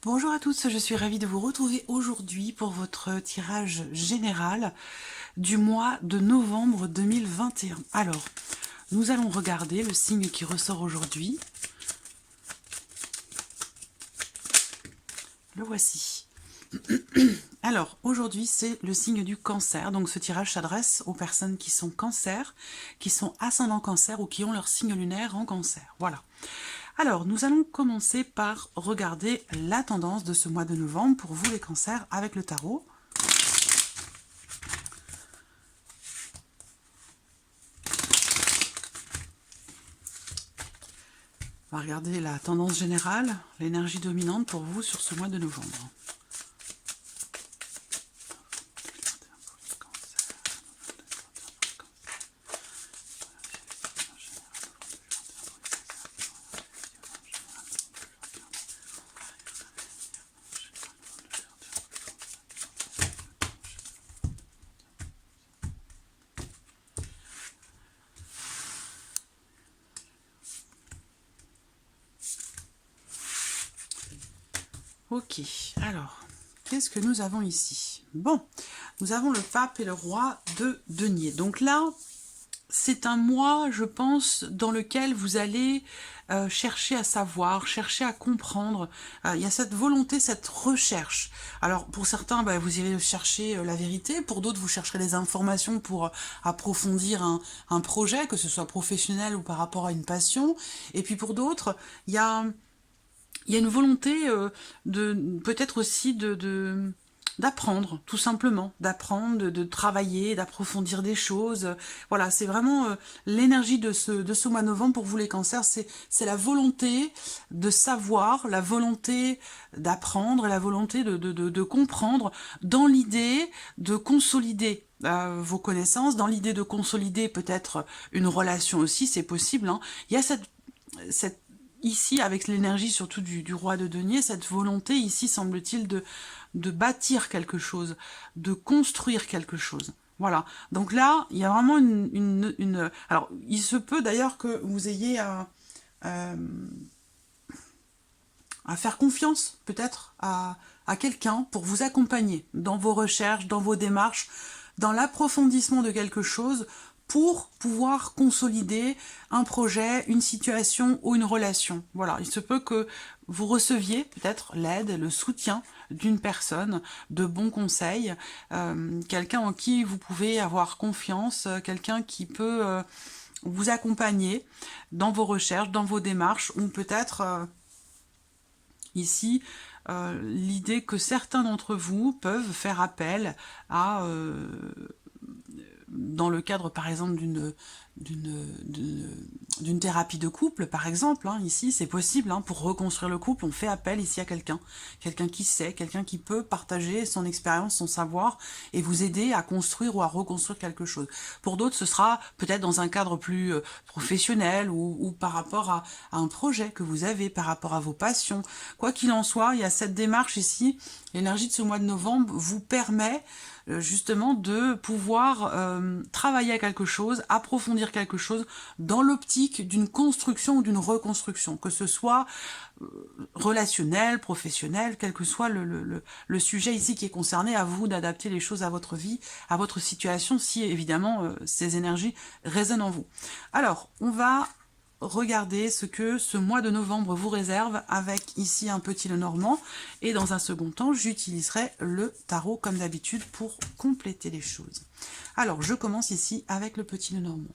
Bonjour à tous, je suis ravie de vous retrouver aujourd'hui pour votre tirage général du mois de novembre 2021. Alors, nous allons regarder le signe qui ressort aujourd'hui. Le voici. Alors, aujourd'hui, c'est le signe du cancer. Donc, ce tirage s'adresse aux personnes qui sont cancer, qui sont ascendant cancer ou qui ont leur signe lunaire en cancer. Voilà. Alors, nous allons commencer par regarder la tendance de ce mois de novembre pour vous les cancers avec le tarot. On va regarder la tendance générale, l'énergie dominante pour vous sur ce mois de novembre. Ok, alors, qu'est-ce que nous avons ici? Bon, nous avons le pape et le roi de denier. Donc là, c'est un mois, je pense, dans lequel vous allez chercher à savoir, chercher à comprendre. Il y a cette volonté, cette recherche. Alors, pour certains, vous irez chercher la vérité. Pour d'autres, vous chercherez des informations pour approfondir un projet, que ce soit professionnel ou par rapport à une passion. Et puis pour d'autres, il y a une volonté de peut-être aussi d'apprendre, tout simplement, d'apprendre, de travailler, d'approfondir des choses. Voilà, c'est vraiment l'énergie de ce mois de novembre pour vous les cancers, c'est la volonté de savoir, la volonté d'apprendre, la volonté de comprendre, dans l'idée de consolider vos connaissances, dans l'idée de consolider peut-être une relation aussi, c'est possible, hein. Il y a cette ici, avec l'énergie surtout du roi de denier, cette volonté ici, semble-t-il, de bâtir quelque chose, de construire quelque chose. Voilà. Donc là, il y a vraiment Alors, il se peut d'ailleurs que vous ayez à faire confiance, peut-être, à quelqu'un pour vous accompagner dans vos recherches, dans vos démarches, dans l'approfondissement de quelque chose, pour pouvoir consolider un projet, une situation ou une relation. Voilà, il se peut que vous receviez peut-être l'aide, le soutien d'une personne, de bons conseils, quelqu'un en qui vous pouvez avoir confiance, quelqu'un qui peut vous accompagner dans vos recherches, dans vos démarches, ou peut-être ici l'idée que certains d'entre vous peuvent faire appel à dans le cadre, par exemple, d'une thérapie de couple, par exemple, hein, ici, c'est possible, hein, pour reconstruire le couple, on fait appel ici à quelqu'un qui sait, quelqu'un qui peut partager son expérience, son savoir, et vous aider à construire ou à reconstruire quelque chose. Pour d'autres, ce sera peut-être dans un cadre plus professionnel, ou par rapport à un projet que vous avez, par rapport à vos passions. Quoi qu'il en soit, il y a cette démarche ici, l'énergie de ce mois de novembre vous permet justement de pouvoir travailler à quelque chose, approfondir quelque chose dans l'optique d'une construction ou d'une reconstruction, que ce soit relationnel, professionnel, quel que soit le sujet ici qui est concerné, à vous d'adapter les choses à votre vie, à votre situation, si évidemment ces énergies résonnent en vous. Alors, on va regardez ce que ce mois de novembre vous réserve avec ici un petit Lenormand, et dans un second temps j'utiliserai le tarot comme d'habitude pour compléter les choses. Alors je commence ici avec le petit Lenormand.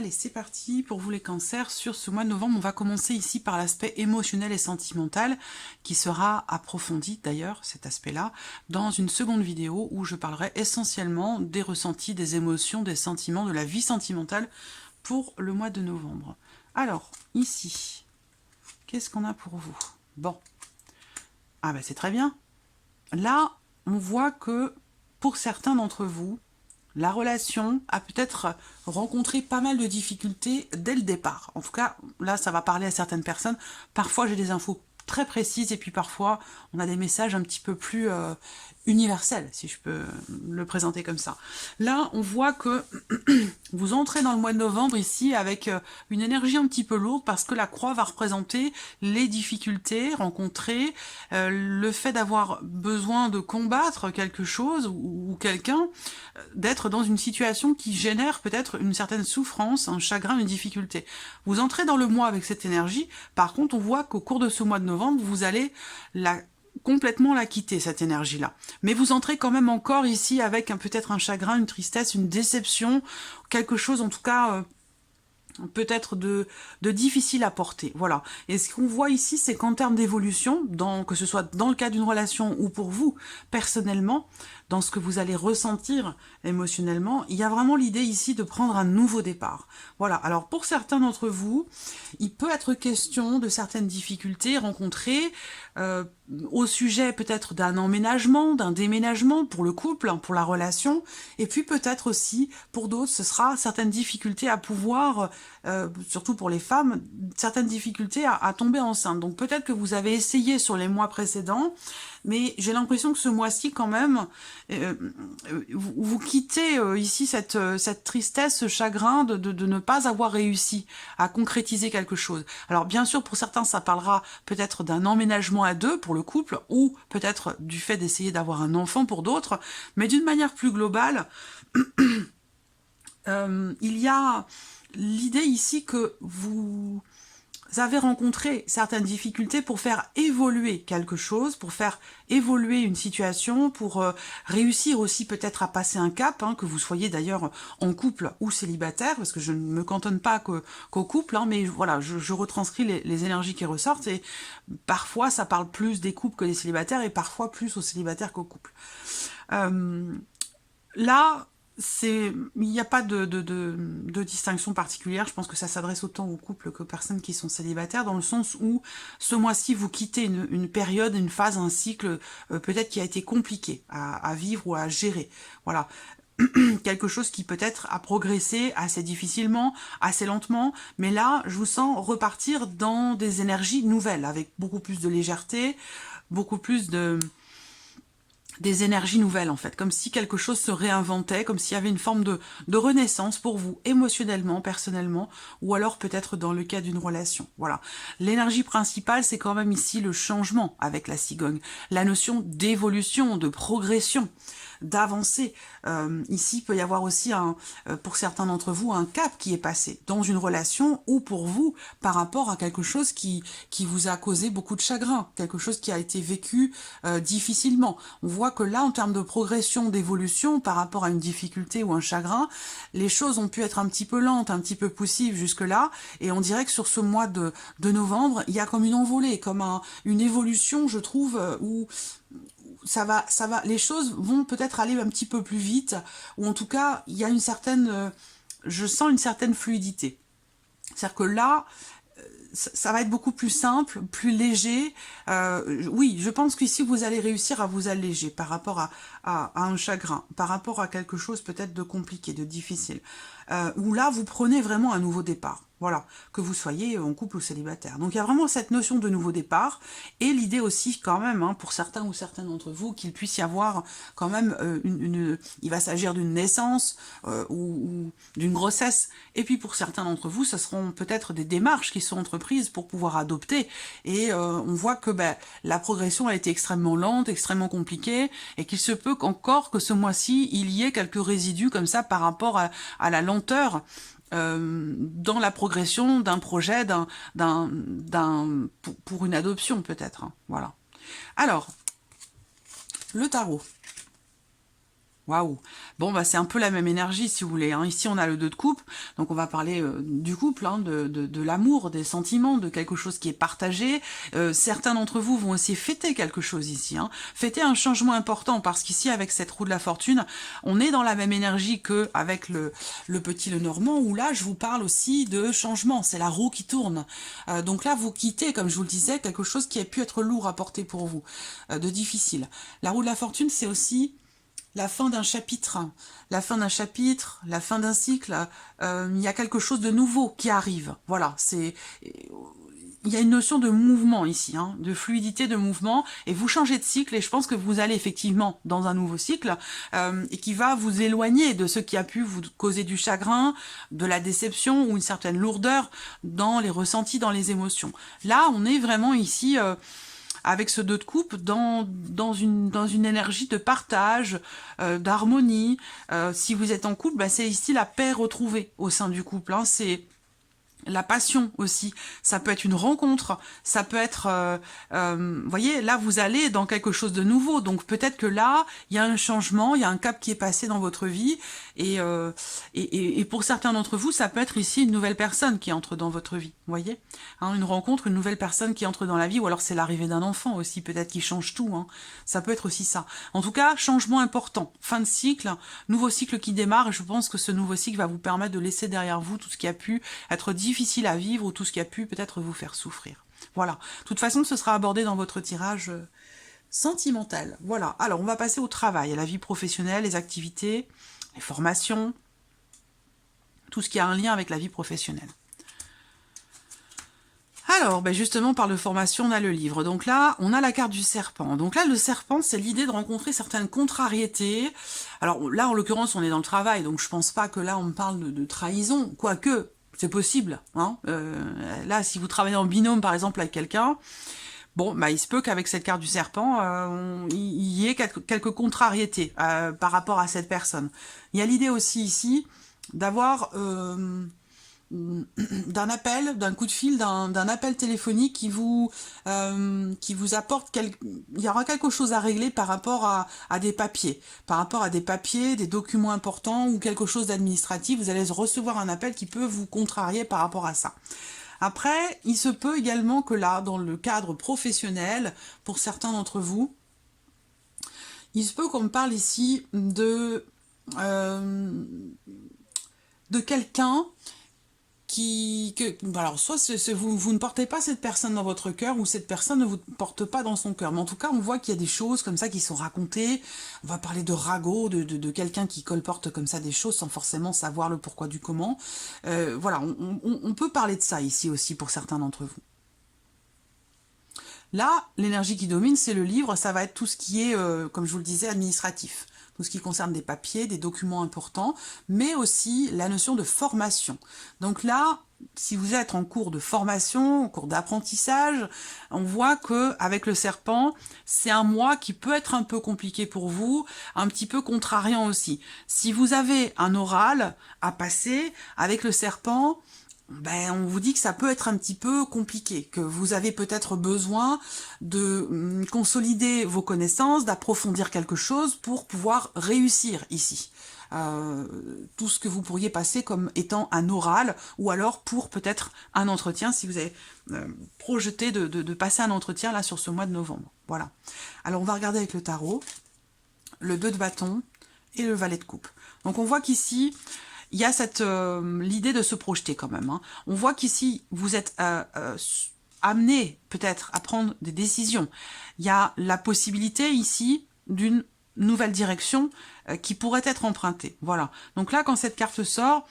Allez, c'est parti pour vous les cancers. Sur ce mois de novembre, on va commencer ici par l'aspect émotionnel et sentimental, qui sera approfondi d'ailleurs, cet aspect-là, dans une seconde vidéo où je parlerai essentiellement des ressentis, des émotions, des sentiments, de la vie sentimentale pour le mois de novembre. Alors, ici, qu'est-ce qu'on a pour vous? Bon, ah ben c'est très bien. Là, on voit que pour certains d'entre vous, la relation a peut-être rencontré pas mal de difficultés dès le départ. En tout cas, là, ça va parler à certaines personnes. Parfois, j'ai des infos très précises et puis parfois, on a des messages un petit peu plus universels, si je peux le présenter comme ça. Là, on voit que vous entrez dans le mois de novembre ici avec une énergie un petit peu lourde parce que la croix va représenter les difficultés rencontrées, le fait d'avoir besoin de combattre quelque chose ou quelqu'un, d'être dans une situation qui génère peut-être une certaine souffrance, un chagrin, une difficulté. Vous entrez dans le mois avec cette énergie, par contre on voit qu'au cours de ce mois de novembre, vous allez complètement la quitter, cette énergie-là. Mais vous entrez quand même encore ici avec peut-être un chagrin, une tristesse, une déception, quelque chose en tout cas peut-être de difficile à porter. Voilà. Et ce qu'on voit ici, c'est qu'en termes d'évolution, que ce soit dans le cas d'une relation ou pour vous, personnellement, dans ce que vous allez ressentir émotionnellement, il y a vraiment l'idée ici de prendre un nouveau départ. Voilà. Alors pour certains d'entre vous, il peut être question de certaines difficultés rencontrées au sujet peut-être d'un emménagement, d'un déménagement pour le couple, pour la relation, et puis peut-être aussi pour d'autres, ce sera certaines difficultés à pouvoir, surtout pour les femmes, certaines difficultés à tomber enceinte. Donc peut-être que vous avez essayé sur les mois précédents, mais j'ai l'impression que ce mois-ci quand même, vous quittez ici cette tristesse, ce chagrin de ne pas avoir réussi à concrétiser quelque chose. Alors bien sûr, pour certains, ça parlera peut-être d'un emménagement à deux pour le couple, ou peut-être du fait d'essayer d'avoir un enfant pour d'autres, mais d'une manière plus globale, il y a l'idée ici que vous avez rencontré certaines difficultés pour faire évoluer quelque chose, pour faire évoluer une situation, pour réussir aussi peut-être à passer un cap, que vous soyez d'ailleurs en couple ou célibataire, parce que je ne me cantonne pas qu'au couple, mais voilà, je retranscris les énergies qui ressortent, et parfois ça parle plus des couples que des célibataires, et parfois plus aux célibataires qu'aux couples. Là, il n'y a pas de distinction particulière. Je pense que ça s'adresse autant aux couples qu'aux personnes qui sont célibataires, dans le sens où ce mois-ci vous quittez une période, une phase, un cycle peut-être qui a été compliqué à vivre ou à gérer. Voilà. Quelque chose qui peut-être a progressé assez difficilement, assez lentement, mais là, je vous sens repartir dans des énergies nouvelles, avec beaucoup plus de légèreté, beaucoup plus des énergies nouvelles en fait, comme si quelque chose se réinventait, comme s'il y avait une forme de renaissance pour vous, émotionnellement, personnellement, ou alors peut-être dans le cas d'une relation. Voilà. L'énergie principale, c'est quand même ici le changement avec la cigogne, la notion d'évolution, de progression, d'avancer. Ici, il peut y avoir aussi, pour certains d'entre vous, un cap qui est passé dans une relation ou pour vous par rapport à quelque chose qui vous a causé beaucoup de chagrin, quelque chose qui a été vécu difficilement. On voit que là, en termes de progression, d'évolution, par rapport à une difficulté ou un chagrin, les choses ont pu être un petit peu lentes, un petit peu poussives jusque-là, et on dirait que sur ce mois de novembre, il y a comme une envolée, comme une évolution, je trouve, où ça va, les choses vont peut-être aller un petit peu plus vite, ou en tout cas, il y a une certaine, je sens une certaine fluidité. C'est-à-dire que là, ça va être beaucoup plus simple, plus léger. Oui, je pense qu'ici, vous allez réussir à vous alléger par rapport à un chagrin, par rapport à quelque chose peut-être de compliqué, de difficile. Où là, vous prenez vraiment un nouveau départ. Voilà, que vous soyez en couple ou célibataire. Donc il y a vraiment cette notion de nouveau départ, et l'idée aussi quand même, pour certains ou certaines d'entre vous, qu'il puisse y avoir quand même il va s'agir d'une naissance ou d'une grossesse, et puis pour certains d'entre vous, ce seront peut-être des démarches qui sont entreprises pour pouvoir adopter, et on voit que la progression a été extrêmement lente, extrêmement compliquée, et qu'il se peut qu'encore que ce mois-ci, il y ait quelques résidus comme ça par rapport à la lenteur dans la progression d'un projet, pour une adoption peut-être. Voilà. Alors, le tarot. Waouh. Bon, bah, c'est un peu la même énergie, si vous voulez, hein. Ici, on a le 2 de coupe, donc on va parler du couple, hein, de l'amour, des sentiments, de quelque chose qui est partagé. Certains d'entre vous vont aussi fêter quelque chose ici, hein. Fêter un changement important, parce qu'ici, avec cette roue de la fortune, on est dans la même énergie que avec le petit Lenormand, où là, je vous parle aussi de changement. C'est la roue qui tourne. Donc là, vous quittez, comme je vous le disais, quelque chose qui a pu être lourd à porter pour vous, de difficile. La roue de la fortune, c'est aussi la fin d'un chapitre, la fin d'un chapitre, la fin d'un cycle, il y a quelque chose de nouveau qui arrive. Voilà, il y a une notion de mouvement ici, hein, de fluidité de mouvement, et vous changez de cycle, et je pense que vous allez effectivement dans un nouveau cycle, et qui va vous éloigner de ce qui a pu vous causer du chagrin, de la déception, ou une certaine lourdeur dans les ressentis, dans les émotions. Là, on est vraiment ici... avec ce 2 de coupe, dans une énergie de partage, d'harmonie. Si vous êtes en couple, bah, c'est ici la paix retrouvée au sein du couple. Hein. C'est la passion aussi, ça peut être une rencontre, ça peut être, vous voyez, là vous allez dans quelque chose de nouveau, donc peut-être que là, il y a un changement, il y a un cap qui est passé dans votre vie, et pour certains d'entre vous, ça peut être ici une nouvelle personne qui entre dans votre vie, vous voyez, hein, une rencontre, une nouvelle personne qui entre dans la vie, ou alors c'est l'arrivée d'un enfant aussi, peut-être qui change tout, hein. Ça peut être aussi ça. En tout cas, changement important, fin de cycle, nouveau cycle qui démarre, et je pense que ce nouveau cycle va vous permettre de laisser derrière vous tout ce qui a pu être difficile à vivre, ou tout ce qui a pu peut-être vous faire souffrir. Voilà. De toute façon, ce sera abordé dans votre tirage sentimental. Voilà. Alors, on va passer au travail, à la vie professionnelle, les activités, les formations, tout ce qui a un lien avec la vie professionnelle. Alors, ben justement, par de formation, on a le livre. Donc là, on a la carte du serpent. Donc là, le serpent, c'est l'idée de rencontrer certaines contrariétés. Alors là, en l'occurrence, on est dans le travail, donc je pense pas que là, on me parle de trahison, quoique... c'est possible. Hein. Là, si vous travaillez en binôme, par exemple, avec quelqu'un, bon, bah, il se peut qu'avec cette carte du serpent, il y ait quelques contrariétés par rapport à cette personne. Il y a l'idée aussi ici d'avoir d'un appel, d'un coup de fil, d'un appel téléphonique qui vous apporte... Il y aura quelque chose à régler par rapport à des papiers. Par rapport à des papiers, des documents importants ou quelque chose d'administratif, vous allez recevoir un appel qui peut vous contrarier par rapport à ça. Après, il se peut également que là, dans le cadre professionnel, pour certains d'entre vous, il se peut qu'on me parle ici de quelqu'un alors soit vous ne portez pas cette personne dans votre cœur, ou cette personne ne vous porte pas dans son cœur, mais en tout cas on voit qu'il y a des choses comme ça qui sont racontées. On va parler de ragot, de quelqu'un qui colporte comme ça des choses sans forcément savoir le pourquoi du comment. Voilà, on peut parler de ça ici aussi pour certains d'entre vous. Là, l'énergie qui domine, c'est le livre, ça va être tout ce qui est, comme je vous le disais, administratif. Tout ce qui concerne des papiers, des documents importants, mais aussi la notion de formation. Donc là, si vous êtes en cours de formation, en cours d'apprentissage, on voit que avec le serpent, c'est un mois qui peut être un peu compliqué pour vous, un petit peu contrariant aussi. Si vous avez un oral à passer avec le serpent, ben, on vous dit que ça peut être un petit peu compliqué, que vous avez peut-être besoin de consolider vos connaissances, d'approfondir quelque chose pour pouvoir réussir ici. Tout ce que vous pourriez passer comme étant un oral, ou alors pour peut-être un entretien, si vous avez projeté de passer un entretien là sur ce mois de novembre. Voilà. Alors on va regarder avec le tarot, le 2 de bâton et le valet de coupe. Donc on voit qu'ici, il y a l'idée de se projeter quand même. Hein. On voit qu'ici, vous êtes amené peut-être à prendre des décisions. Il y a la possibilité ici d'une nouvelle direction qui pourrait être empruntée. Voilà. Donc là, quand cette carte sort,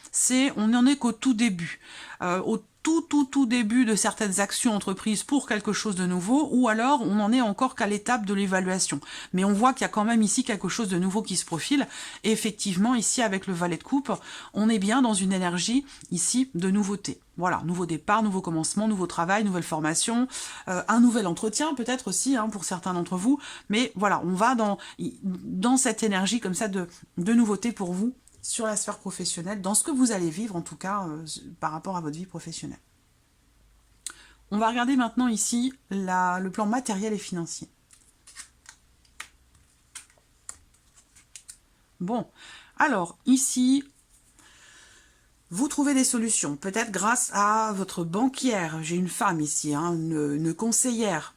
on n'en est qu'au tout début. Au tout début de certaines actions entreprises pour quelque chose de nouveau, ou alors on en est encore qu'à l'étape de l'évaluation. Mais on voit qu'il y a quand même ici quelque chose de nouveau qui se profile, et effectivement, ici, avec le valet de coupe, on est bien dans une énergie, ici, de nouveauté. Voilà, nouveau départ, nouveau commencement, nouveau travail, nouvelle formation, un nouvel entretien peut-être aussi, hein, pour certains d'entre vous, mais voilà, on va dans cette énergie comme ça de nouveauté pour vous, sur la sphère professionnelle, dans ce que vous allez vivre en tout cas par rapport à votre vie professionnelle. On va regarder maintenant ici le plan matériel et financier. Bon, alors ici, vous trouvez des solutions, peut-être grâce à votre banquière. J'ai une femme ici, hein, une conseillère,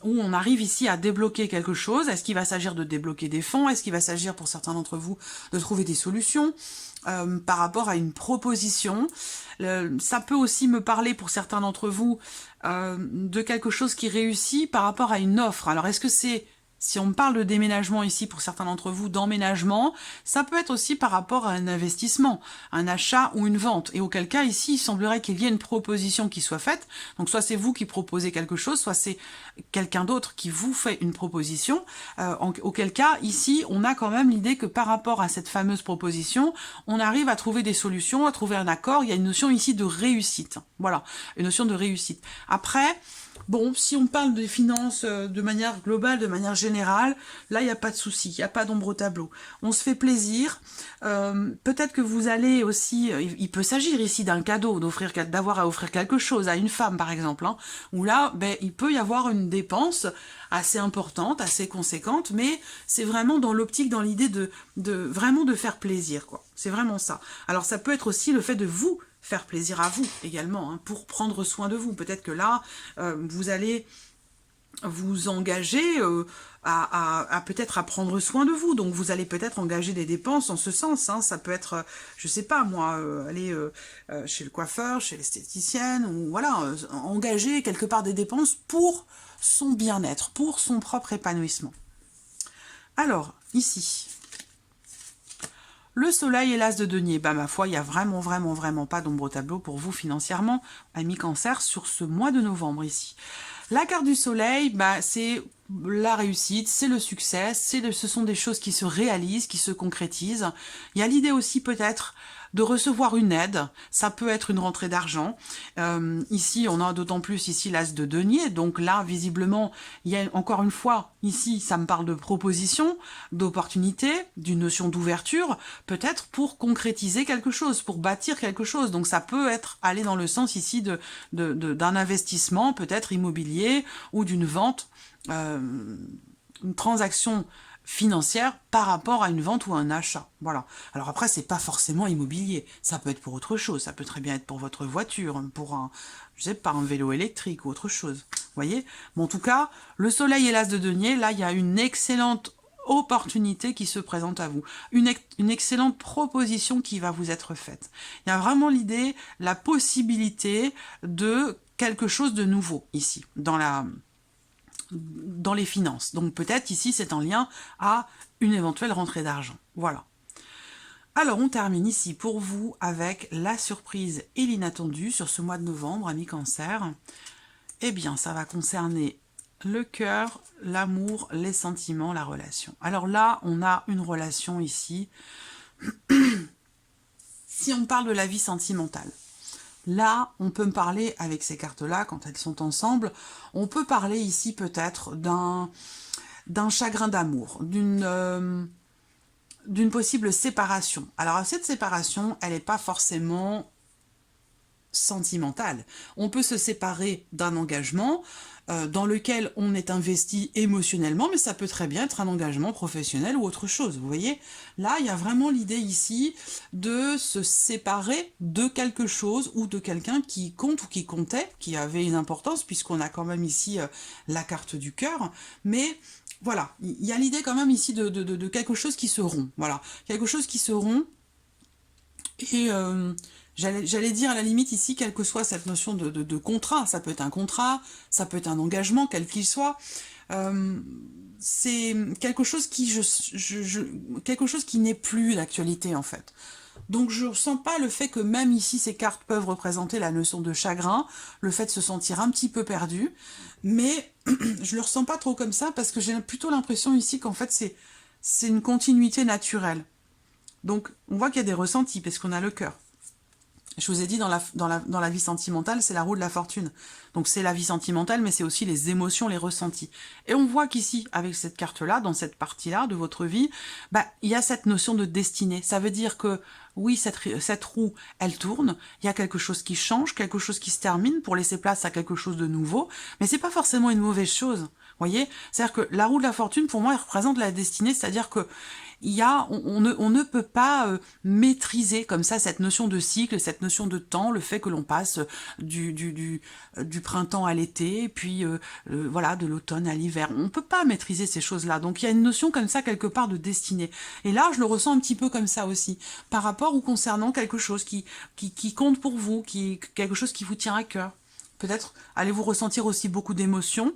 où on arrive ici à débloquer quelque chose. Est-ce qu'il va s'agir de débloquer des fonds? Est-ce qu'il va s'agir pour certains d'entre vous de trouver des solutions par rapport à une proposition? Ça peut aussi me parler pour certains d'entre vous de quelque chose qui réussit par rapport à une offre. Alors est-ce que c'est... Si on parle de déménagement ici, pour certains d'entre vous, d'emménagement, ça peut être aussi par rapport à un investissement, un achat ou une vente. Et auquel cas, ici, il semblerait qu'il y ait une proposition qui soit faite. Donc, soit c'est vous qui proposez quelque chose, soit c'est quelqu'un d'autre qui vous fait une proposition. Auquel cas, ici, on a quand même l'idée que par rapport à cette fameuse proposition, on arrive à trouver des solutions, à trouver un accord. Il y a une notion ici de réussite. Voilà, une notion de réussite. Après... Bon, si on parle des finances de manière globale, de manière générale, là, il n'y a pas de souci, il n'y a pas d'ombre au tableau. On se fait plaisir. Peut-être que vous allez aussi... il peut s'agir ici d'un cadeau, d'avoir à offrir quelque chose à une femme, par exemple, hein, où là, ben, il peut y avoir une dépense assez importante, assez conséquente, mais c'est vraiment dans l'optique, dans l'idée vraiment de faire plaisir, quoi. C'est vraiment ça. Alors, ça peut être aussi le fait de vous faire plaisir à vous également, hein, pour prendre soin de vous. Peut-être que là, vous allez vous engager peut-être à prendre soin de vous. Donc, vous allez peut-être engager des dépenses en ce sens. Hein. Ça peut être, je sais pas moi, aller chez le coiffeur, chez l'esthéticienne, ou voilà, engager quelque part des dépenses pour son bien-être, pour son propre épanouissement. Alors, ici... Le soleil et l'as de denier, bah ma foi, il n'y a vraiment pas d'ombre au tableau pour vous financièrement, amis cancer, sur ce mois de novembre ici. La carte du soleil, bah, c'est la réussite, c'est le succès, ce sont des choses qui se réalisent, qui se concrétisent. Il y a l'idée aussi peut-être de recevoir une aide, ça peut être une rentrée d'argent. Ici, on a d'autant plus ici l'as de denier, donc là, visiblement, il y a encore une fois, ici, ça me parle de proposition, d'opportunité, d'une notion d'ouverture, peut-être pour concrétiser quelque chose, pour bâtir quelque chose. Donc ça peut être aller dans le sens ici d'un investissement, peut-être immobilier, ou d'une vente, une transaction financière par rapport à une vente ou un achat. Voilà. Alors après, c'est pas forcément immobilier. Ça peut être pour autre chose. Ça peut très bien être pour votre voiture, pour un, je sais pas, un vélo électrique ou autre chose. Vous voyez? Mais en tout cas, le soleil et l'as de denier, là, il y a une excellente opportunité qui se présente à vous. Une excellente proposition qui va vous être faite. Il y a vraiment l'idée, la possibilité de quelque chose de nouveau ici, dans les finances. Donc peut-être ici c'est en lien à une éventuelle rentrée d'argent. Voilà. Alors on termine ici pour vous avec la surprise et l'inattendu sur ce mois de novembre, amis cancer. Eh bien ça va concerner le cœur, l'amour, les sentiments, la relation. Alors là on a une relation ici. Si on parle de la vie sentimentale, là, on peut me parler, avec ces cartes-là, quand elles sont ensemble, on peut parler ici peut-être d'un chagrin d'amour, d'une possible séparation. Alors, cette séparation, elle n'est pas forcément sentimentale. On peut se séparer d'un engagement dans lequel on est investi émotionnellement, mais ça peut très bien être un engagement professionnel ou autre chose, vous voyez. Là, il y a vraiment l'idée ici de se séparer de quelque chose ou de quelqu'un qui compte ou qui comptait, qui avait une importance, puisqu'on a quand même ici la carte du cœur, mais... Voilà, il y a l'idée quand même ici de quelque chose qui se rompt, voilà, quelque chose qui se rompt, et j'allais dire à la limite ici, quelle que soit cette notion de contrat, ça peut être un contrat, ça peut être un engagement, quel qu'il soit, c'est quelque chose quelque chose qui n'est plus d'actualité en fait. Donc je ne ressens pas le fait que même ici ces cartes peuvent représenter la notion de chagrin, le fait de se sentir un petit peu perdu, mais je le ressens pas trop comme ça parce que j'ai plutôt l'impression ici qu'en fait c'est une continuité naturelle. Donc on voit qu'il y a des ressentis parce qu'on a le cœur. Je vous ai dit, dans la vie sentimentale, c'est la roue de la fortune. Donc c'est la vie sentimentale, mais c'est aussi les émotions, les ressentis. Et on voit qu'ici, avec cette carte-là, dans cette partie-là de votre vie, bah, il y a cette notion de destinée. Ça veut dire que, oui, cette roue, elle tourne, il y a quelque chose qui change, quelque chose qui se termine pour laisser place à quelque chose de nouveau, mais c'est pas forcément une mauvaise chose. Vous voyez? C'est-à-dire que la roue de la fortune, pour moi, elle représente la destinée, c'est-à-dire que on ne peut pas maîtriser comme ça cette notion de cycle, cette notion de temps, le fait que l'on passe du printemps à l'été, puis voilà, de l'automne à l'hiver. On ne peut pas maîtriser ces choses-là. Donc il y a une notion comme ça quelque part de destinée. Et là, je le ressens un petit peu comme ça aussi, par rapport ou concernant quelque chose qui compte pour vous, quelque chose qui vous tient à cœur. Peut-être allez-vous ressentir aussi beaucoup d'émotions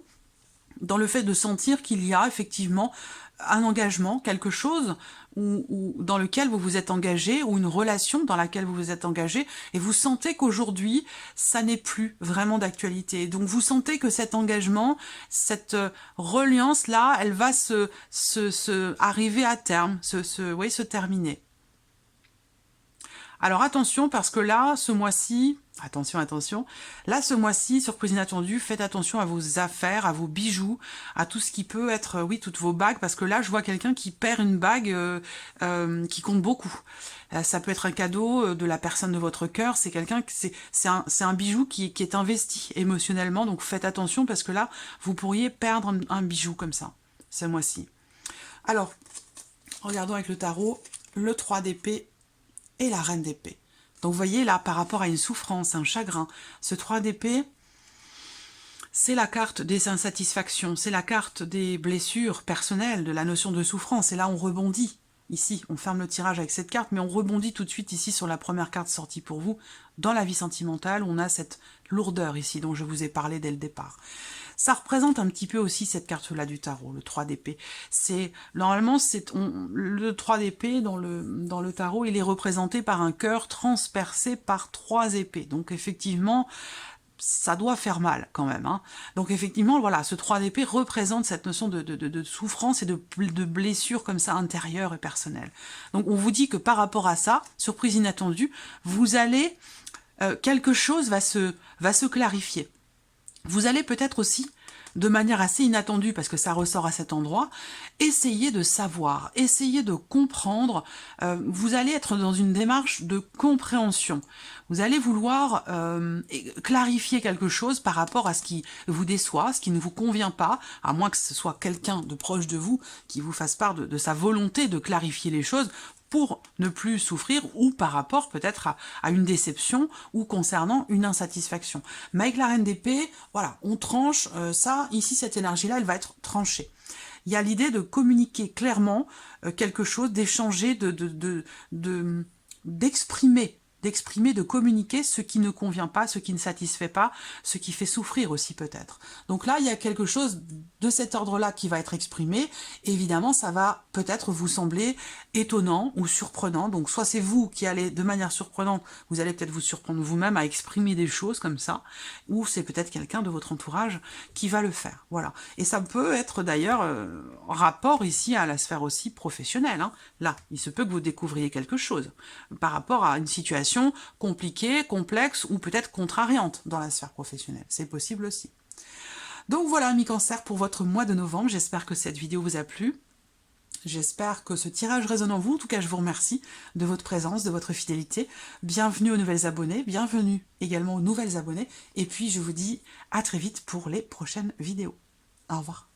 dans le fait de sentir qu'il y a effectivement un engagement, quelque chose ou dans lequel vous vous êtes engagé, ou une relation dans laquelle vous vous êtes engagé, et vous sentez qu'aujourd'hui, ça n'est plus vraiment d'actualité. Donc vous sentez que cet engagement, cette reliance-là, elle va arriver à terme, se terminer. Alors attention, parce que là, ce mois-ci, attention, là, ce mois-ci, surprise inattendue, faites attention à vos affaires, à vos bijoux, à tout ce qui peut être, oui, toutes vos bagues, parce que là, je vois quelqu'un qui perd une bague qui compte beaucoup. Ça peut être un cadeau de la personne de votre cœur, c'est quelqu'un, c'est un bijou qui est investi émotionnellement, donc faites attention, parce que là, vous pourriez perdre un bijou comme ça, ce mois-ci. Alors, regardons avec le tarot, le 3 d'épée, et la reine d'épée. Donc vous voyez là, par rapport à une souffrance, un chagrin, ce 3 d'épée, c'est la carte des insatisfactions, c'est la carte des blessures personnelles, de la notion de souffrance. Et là, on rebondit. Ici, on ferme le tirage avec cette carte, mais on rebondit tout de suite ici sur la première carte sortie pour vous. Dans la vie sentimentale, on a cette lourdeur ici dont je vous ai parlé dès le départ. Ça représente un petit peu aussi cette carte-là du tarot, le 3 d'épée. Normalement, le 3 d'épée dans le tarot, il est représenté par un cœur transpercé par 3 épées. Donc effectivement, ça doit faire mal quand même. Hein. Donc effectivement, voilà, ce 3 d'épée représente cette notion de souffrance et de blessure comme ça intérieure et personnelle. Donc on vous dit que par rapport à ça, surprise inattendue, vous allez quelque chose va se clarifier. Vous allez peut-être aussi, de manière assez inattendue, parce que ça ressort à cet endroit, essayer de savoir, essayer de comprendre. Vous allez être dans une démarche de compréhension. Vous allez vouloir clarifier quelque chose par rapport à ce qui vous déçoit, ce qui ne vous convient pas, à moins que ce soit quelqu'un de proche de vous qui vous fasse part de sa volonté de clarifier les choses, pour ne plus souffrir, ou par rapport peut-être à une déception, ou concernant une insatisfaction. Mais avec la reine d'épée, voilà, on tranche ça, ici cette énergie-là, elle va être tranchée. Il y a l'idée de communiquer clairement quelque chose, d'échanger, d'exprimer, de communiquer ce qui ne convient pas, ce qui ne satisfait pas, ce qui fait souffrir aussi peut-être. Donc là, il y a quelque chose de cet ordre-là qui va être exprimé. Évidemment, ça va peut-être vous sembler étonnant ou surprenant. Donc soit c'est vous qui allez, de manière surprenante, vous allez peut-être vous surprendre vous-même à exprimer des choses comme ça, ou c'est peut-être quelqu'un de votre entourage qui va le faire. Voilà. Et ça peut être d'ailleurs en rapport ici à la sphère aussi professionnelle. Hein. Là, il se peut que vous découvriez quelque chose par rapport à une situation compliquée, complexe ou peut-être contrariante dans la sphère professionnelle. C'est possible aussi. Donc voilà, amis Cancer, pour votre mois de novembre. J'espère que cette vidéo vous a plu. J'espère que ce tirage résonne en vous. En tout cas, je vous remercie de votre présence, de votre fidélité. Bienvenue aux nouvelles abonnés, bienvenue également aux nouvelles abonnés. Et puis, je vous dis à très vite pour les prochaines vidéos. Au revoir.